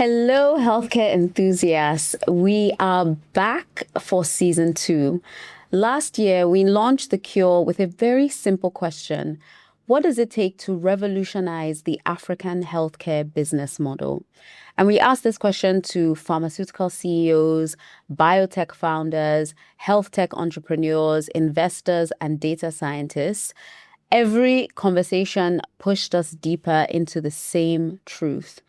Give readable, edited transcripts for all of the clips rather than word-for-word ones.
Hello, healthcare enthusiasts. We are back for season 2. Last year, we launched The Cure with a very simple question. What does it take to revolutionize the African healthcare business model? And we asked this question to pharmaceutical CEOs, biotech founders, health tech entrepreneurs, investors, and data scientists. Every conversation pushed us deeper into the same truth.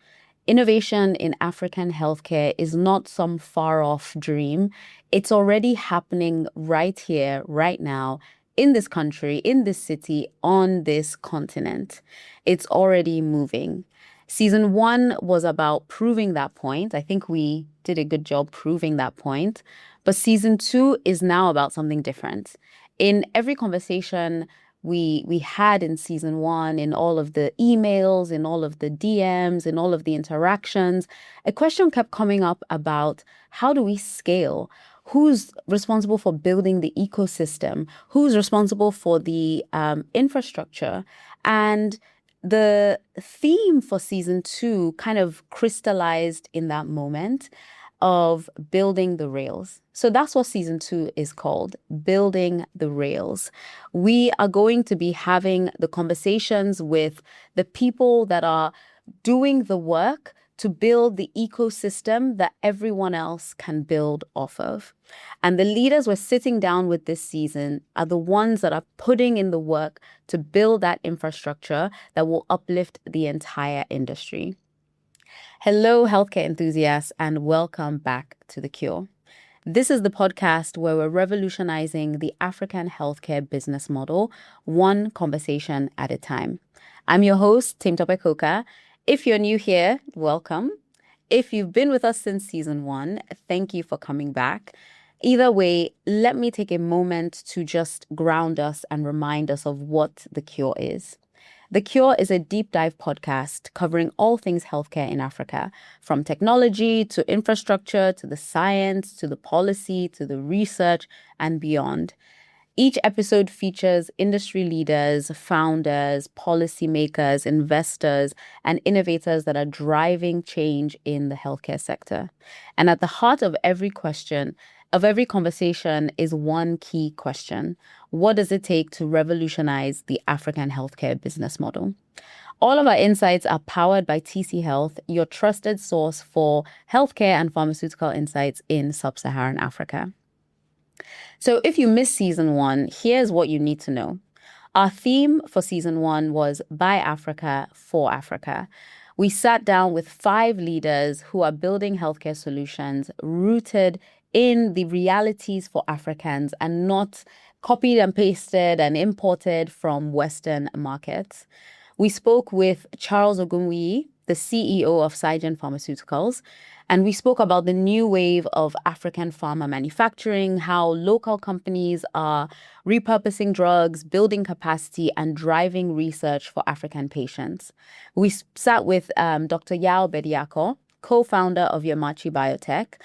Innovation in African healthcare is not some far-off dream. It's already happening right here, right now, in this country, in this city, on this continent. It's already moving. Season 1 was about proving that point. I think we did a good job proving that point. But season 2 is now about something different. In every conversation we had in season 1, in all of the emails, in all of the DMs, in all of the interactions, a question kept coming up about how do we scale? Who's responsible for building the ecosystem? Who's responsible for the infrastructure? And the theme for season 2 kind of crystallized in that moment of building the rails. So that's what season 2 is called, building the rails. We are going to be having the conversations with the people that are doing the work to build the ecosystem that everyone else can build off of. And the leaders we're sitting down with this season are the ones that are putting in the work to build that infrastructure that will uplift the entire industry. Hello, healthcare enthusiasts, and welcome back to The Cure. This is the podcast where we're revolutionizing the African healthcare business model, one conversation at a time. I'm your host, Temitope Coker. If you're new here, welcome. If you've been with us since season 1, thank you for coming back. Either way, let me take a moment to just ground us and remind us of what The Cure is. The Cure is a deep dive podcast covering all things healthcare in Africa, from technology to infrastructure to the science to the policy to the research and beyond. Each episode features industry leaders, founders, policymakers, investors, and innovators that are driving change in the healthcare sector. And at the heart of every conversation is one key question. What does it take to revolutionize the African healthcare business model? All of our insights are powered by TC Health, your trusted source for healthcare and pharmaceutical insights in sub-Saharan Africa. So if you missed season 1, here's what you need to know. Our theme for season 1 was By Africa, for Africa. We sat down with 5 leaders who are building healthcare solutions rooted in the realities for Africans and not copied and pasted and imported from Western markets. We spoke with Charles Ogunwiyi, the CEO of Saigen Pharmaceuticals, and we spoke about the new wave of African pharma manufacturing, how local companies are repurposing drugs, building capacity, and driving research for African patients. We sat with Dr. Yao Bediako, co-founder of Yamachi Biotech,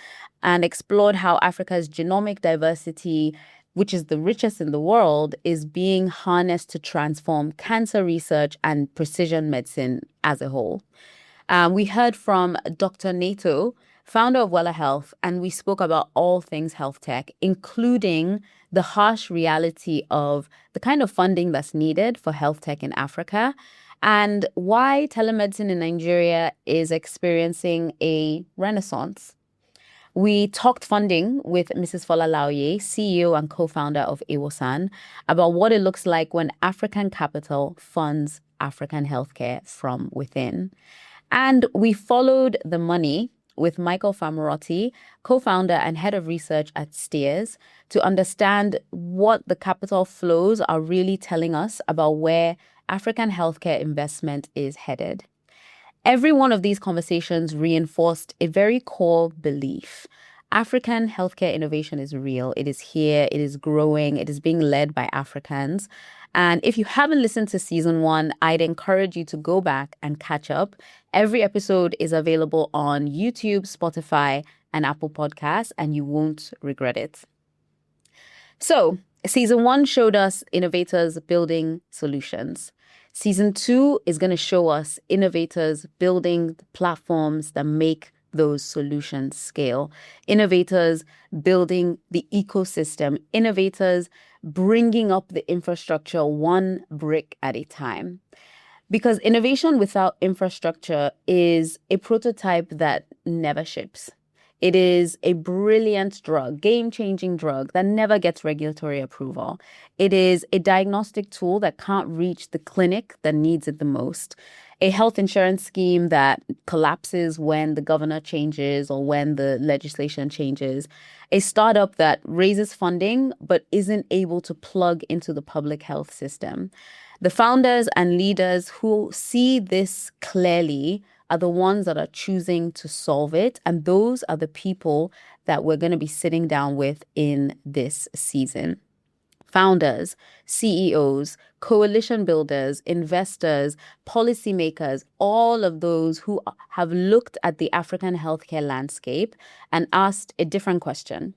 and explored how Africa's genomic diversity, which is the richest in the world, is being harnessed to transform cancer research and precision medicine as a whole. We heard from Dr. Nato, founder of World Health, and we spoke about all things health tech, including the harsh reality of the kind of funding that's needed for health tech in Africa and why telemedicine in Nigeria is experiencing a renaissance. We talked funding with Mrs. Fola Laoye, CEO and co-founder of Ewosan, about what it looks like when African capital funds African healthcare from within. And we followed the money with Michael Famarotti, co-founder and head of research at Steers, to understand what the capital flows are really telling us about where African healthcare investment is headed. Every one of these conversations reinforced a very core belief. African healthcare innovation is real. It is here. It is growing. It is being led by Africans. And if you haven't listened to season 1, I'd encourage you to go back and catch up. Every episode is available on YouTube, Spotify, and Apple Podcasts, and you won't regret it. So, season 1 showed us innovators building solutions. Season 2 is going to show us innovators building platforms that make those solutions scale. Innovators building the ecosystem, innovators bringing up the infrastructure one brick at a time. Because innovation without infrastructure is a prototype that never ships. It is a brilliant drug, game-changing drug that never gets regulatory approval. It is a diagnostic tool that can't reach the clinic that needs it the most. A health insurance scheme that collapses when the governor changes or when the legislation changes. A startup that raises funding but isn't able to plug into the public health system. The founders and leaders who see this clearly are the ones that are choosing to solve it. And those are the people that we're going to be sitting down with in this season. Founders, CEOs, coalition builders, investors, policymakers, all of those who have looked at the African healthcare landscape and asked a different question.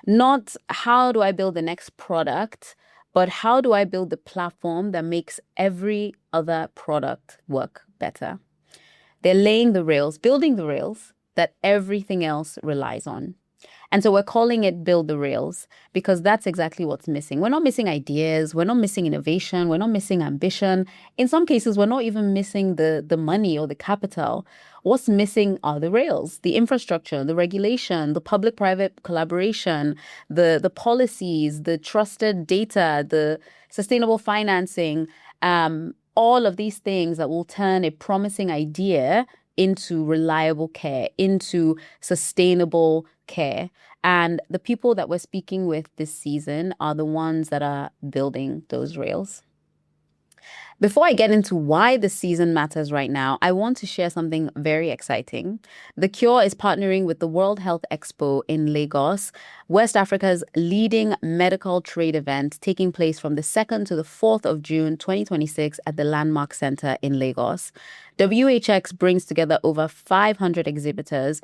Not how do I build the next product, but how do I build the platform that makes every other product work better? They're laying the rails, building the rails that everything else relies on. And so we're calling it Build the Rails because that's exactly what's missing. We're not missing ideas. We're not missing innovation. We're not missing ambition. In some cases, we're not even missing the money or the capital. What's missing are the rails, the infrastructure, the regulation, the public-private collaboration, the policies, the trusted data, the sustainable financing, all of these things that will turn a promising idea into reliable care, into sustainable care. And the people that we're speaking with this season are the ones that are building those rails. Before I get into why the season matters right now, I want to share something very exciting. The Cure is partnering with the World Health Expo in Lagos, West Africa's leading medical trade event, taking place from the 2nd to the 4th of June 2026 at the Landmark Center in Lagos. WHX brings together over 500 exhibitors,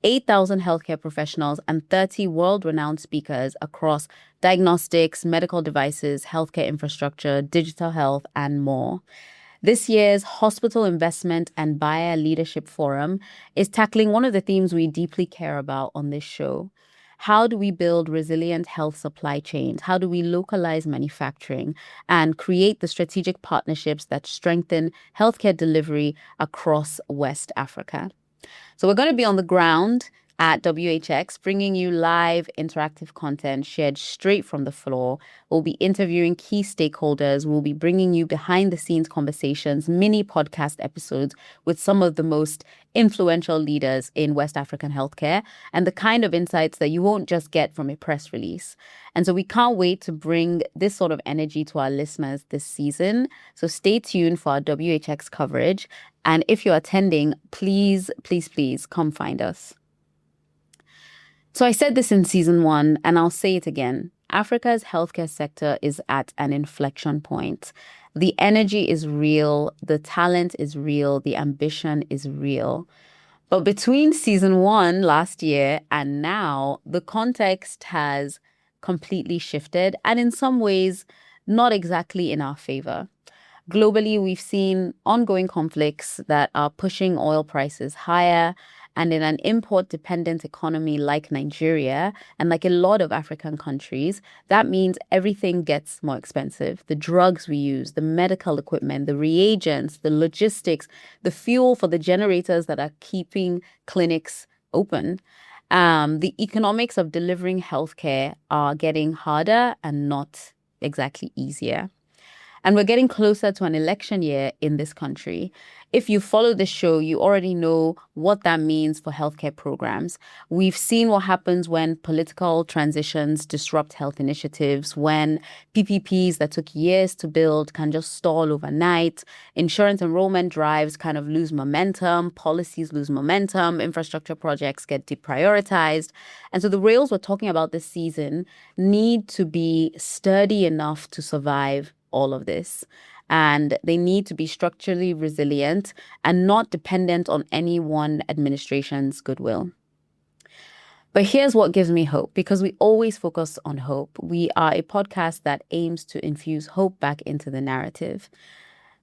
8,000 healthcare professionals, and 30 world-renowned speakers across diagnostics, medical devices, healthcare infrastructure, digital health, and more. This year's Hospital Investment and Buyer Leadership Forum is tackling one of the themes we deeply care about on this show. How do we build resilient health supply chains? How do we localize manufacturing and create the strategic partnerships that strengthen healthcare delivery across West Africa? So we're going to be on the ground at WHX, bringing you live interactive content shared straight from the floor. We'll be interviewing key stakeholders. We'll be bringing you behind the scenes conversations, mini podcast episodes with some of the most influential leaders in West African healthcare and the kind of insights that you won't just get from a press release. And so we can't wait to bring this sort of energy to our listeners this season. So stay tuned for our WHX coverage. And if you're attending, please, please, please come find us. So I said this in season 1, and I'll say it again. Africa's healthcare sector is at an inflection point. The energy is real, the talent is real, the ambition is real. But between season 1 last year and now, the context has completely shifted, and in some ways, not exactly in our favor. Globally, we've seen ongoing conflicts that are pushing oil prices higher. And in an import-dependent economy like Nigeria and like a lot of African countries, that means everything gets more expensive. The drugs we use, the medical equipment, the reagents, the logistics, the fuel for the generators that are keeping clinics open. The economics of delivering healthcare are getting harder and not exactly easier. And we're getting closer to an election year in this country. If you follow the show, you already know what that means for healthcare programs. We've seen what happens when political transitions disrupt health initiatives, when PPPs that took years to build can just stall overnight, insurance enrollment drives kind of lose momentum, policies lose momentum, infrastructure projects get deprioritized. And so the rails we're talking about this season need to be sturdy enough to survive all of this. And they need to be structurally resilient and not dependent on any one administration's goodwill. But here's what gives me hope, because we always focus on hope. We are a podcast that aims to infuse hope back into the narrative.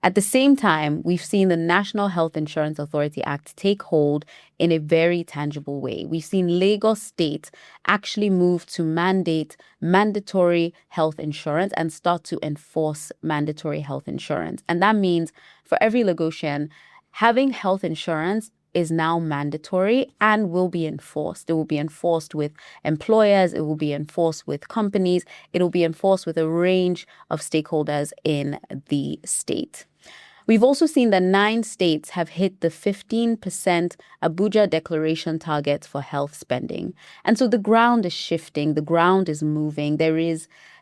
At the same time, we've seen the National Health Insurance Authority Act take hold in a very tangible way. We've seen Lagos State actually move to mandate mandatory health insurance and start to enforce mandatory health insurance. And that means for every Lagosian, having health insurance is now mandatory and will be enforced. It will be enforced with employers, it will be enforced with companies, it will be enforced with a range of stakeholders in the state. We've also seen that 9 states have hit the 15% Abuja Declaration target for health spending. And so the ground is shifting, the ground is moving. There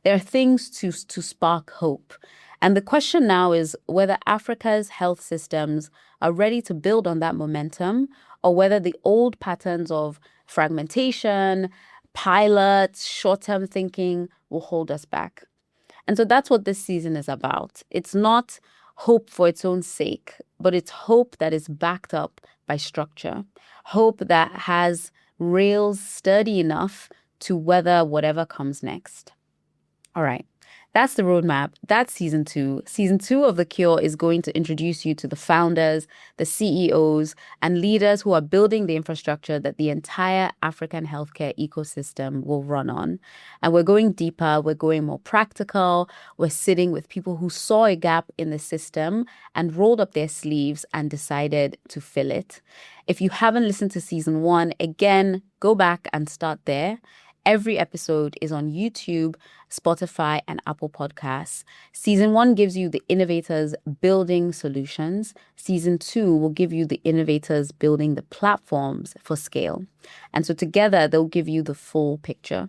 are things to spark hope. And the question now is whether Africa's health systems are ready to build on that momentum, or whether the old patterns of fragmentation, pilots, short-term thinking will hold us back. And so that's what this season is about. It's not hope for its own sake, but it's hope that is backed up by structure, hope that has rails sturdy enough to weather whatever comes next. All right. That's the roadmap. That's season 2. Season 2 of The Cure is going to introduce you to the founders, the CEOs, and leaders who are building the infrastructure that the entire African healthcare ecosystem will run on. And we're going deeper. We're going more practical. We're sitting with people who saw a gap in the system and rolled up their sleeves and decided to fill it. If you haven't listened to season 1, again, go back and start there. Every episode is on YouTube, Spotify, and Apple Podcasts. Season 1 gives you the innovators building solutions. Season 2 will give you the innovators building the platforms for scale. And so together, they'll give you the full picture.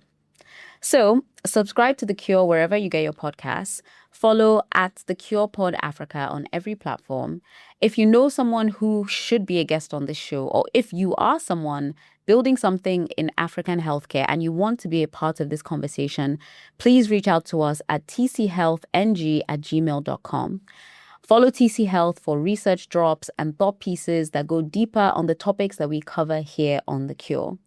So subscribe to The Cure wherever you get your podcasts. Follow at The Cure Pod Africa on every platform. If you know someone who should be a guest on this show, or if you are someone building something in African healthcare and you want to be a part of this conversation, please reach out to us at tchealthng@gmail.com. Follow TC Health for research drops and thought pieces that go deeper on the topics that we cover here on The Cure.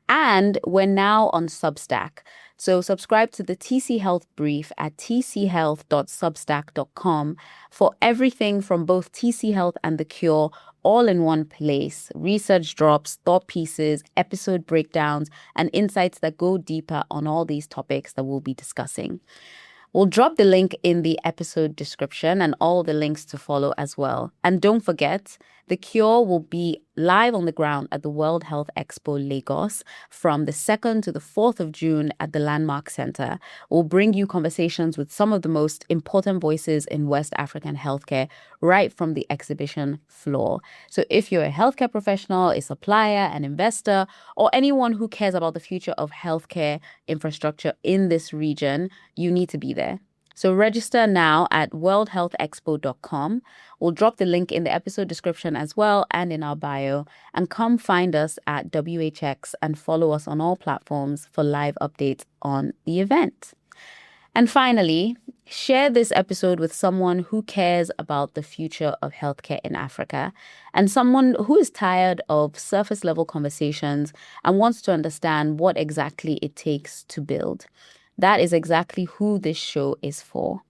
And we're now on Substack. So subscribe to the TC Health Brief at tchealth.substack.com for everything from both TC Health and The Cure all in one place. Research drops, thought pieces, episode breakdowns, and insights that go deeper on all these topics that we'll be discussing. We'll drop the link in the episode description and all the links to follow as well. And don't forget, The Cure will be live on the ground at the World Health Expo Lagos from the 2nd to the 4th of June at the Landmark Center. We'll bring you conversations with some of the most important voices in West African healthcare right from the exhibition floor. So if you're a healthcare professional, a supplier, an investor, or anyone who cares about the future of healthcare infrastructure in this region, you need to be there. So register now at worldhealthexpo.com. We'll drop the link in the episode description as well and in our bio. And come find us at WHX and follow us on all platforms for live updates on the event. And finally, share this episode with someone who cares about the future of healthcare in Africa and someone who is tired of surface level conversations and wants to understand what exactly it takes to build. That is exactly who this show is for.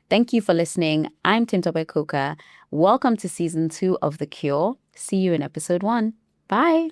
Thank you for listening. I'm Temitope Coker. Welcome to season 2 of The Cure. See you in episode 1. Bye.